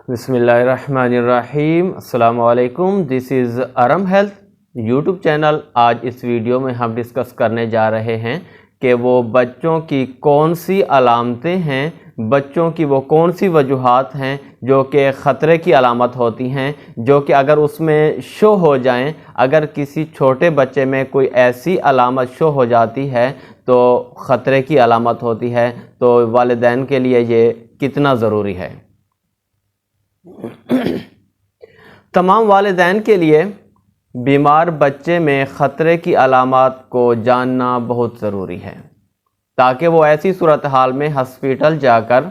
بسم اللہ الرحمن الرحیم۔ السلام علیکم، دس از ارم ہیلتھ یوٹیوب چینل۔ آج اس ویڈیو میں ہم ڈسکس کرنے جا رہے ہیں کہ وہ بچوں کی کون سی علامتیں ہیں، بچوں کی وہ کون سی وجوہات ہیں جو کہ خطرے کی علامت ہوتی ہیں، جو کہ اگر اس میں شو ہو جائیں، اگر کسی چھوٹے بچے میں کوئی ایسی علامت شو ہو جاتی ہے تو خطرے کی علامت ہوتی ہے۔ تو والدین کے لیے یہ کتنا ضروری ہے؟ تمام والدین کے لیے بیمار بچے میں خطرے کی علامات کو جاننا بہت ضروری ہے، تاکہ وہ ایسی صورتحال میں ہسپتال جا کر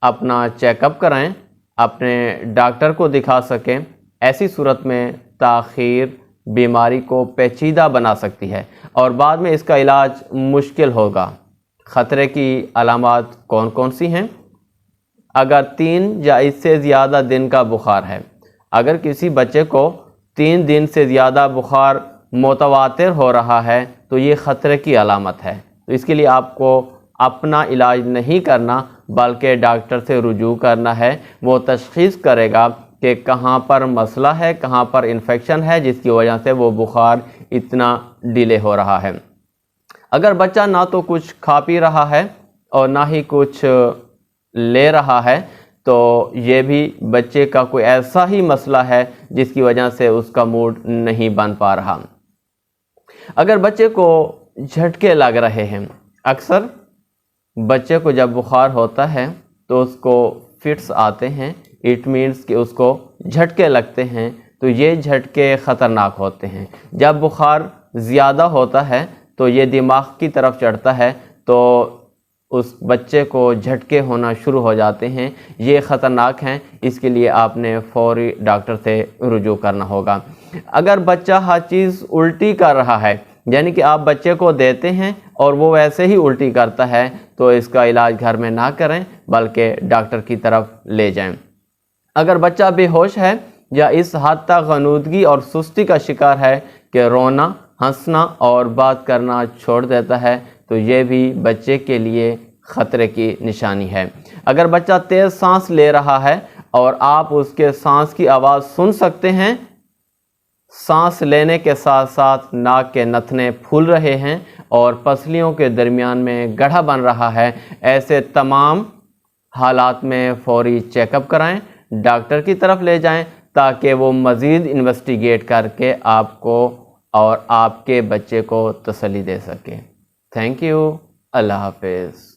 اپنا چیک اپ کرائیں، اپنے ڈاکٹر کو دکھا سکیں۔ ایسی صورت میں تاخیر بیماری کو پیچیدہ بنا سکتی ہے اور بعد میں اس کا علاج مشکل ہوگا۔ خطرے کی علامات کون کون سی ہیں؟ اگر 3 یا اس سے زیادہ دن کا بخار ہے، اگر کسی بچے کو 3 دن سے زیادہ بخار متواتر ہو رہا ہے تو یہ خطرے کی علامت ہے۔ تو اس کے لیے آپ کو اپنا علاج نہیں کرنا بلکہ ڈاکٹر سے رجوع کرنا ہے۔ وہ تشخیص کرے گا کہ کہاں پر مسئلہ ہے، کہاں پر انفیکشن ہے جس کی وجہ سے وہ بخار اتنا ڈیلے ہو رہا ہے۔ اگر بچہ نہ تو کچھ کھا پی رہا ہے اور نہ ہی کچھ لے رہا ہے تو یہ بھی بچے کا کوئی ایسا ہی مسئلہ ہے جس کی وجہ سے اس کا موڈ نہیں بن پا رہا۔ اگر بچے کو جھٹکے لگ رہے ہیں، اکثر بچے کو جب بخار ہوتا ہے تو اس کو فٹس آتے ہیں، اٹ مینس کہ اس کو جھٹکے لگتے ہیں، تو یہ جھٹکے خطرناک ہوتے ہیں۔ جب بخار زیادہ ہوتا ہے تو یہ دماغ کی طرف چڑھتا ہے تو اس بچے کو جھٹکے ہونا شروع ہو جاتے ہیں، یہ خطرناک ہیں۔ اس کے لیے آپ نے فوری ڈاکٹر سے رجوع کرنا ہوگا۔ اگر بچہ ہر چیز الٹی کر رہا ہے، یعنی کہ آپ بچے کو دیتے ہیں اور وہ ویسے ہی الٹی کرتا ہے، تو اس کا علاج گھر میں نہ کریں بلکہ ڈاکٹر کی طرف لے جائیں۔ اگر بچہ بے ہوش ہے یا اس حد تک غنودگی اور سستی کا شکار ہے کہ رونا، ہنسنا اور بات کرنا چھوڑ دیتا ہے تو یہ بھی بچے کے لیے خطرے کی نشانی ہے۔ اگر بچہ تیز سانس لے رہا ہے اور آپ اس کے سانس کی آواز سن سکتے ہیں، سانس لینے کے ساتھ ساتھ ناک کے نتنے پھول رہے ہیں اور پسلیوں کے درمیان میں گڑھا بن رہا ہے، ایسے تمام حالات میں فوری چیک اپ کرائیں، ڈاکٹر کی طرف لے جائیں تاکہ وہ مزید انویسٹیگیٹ کر کے آپ کو اور آپ کے بچے کو تسلی دے سکے۔ تھینک یو، اللہ حافظ۔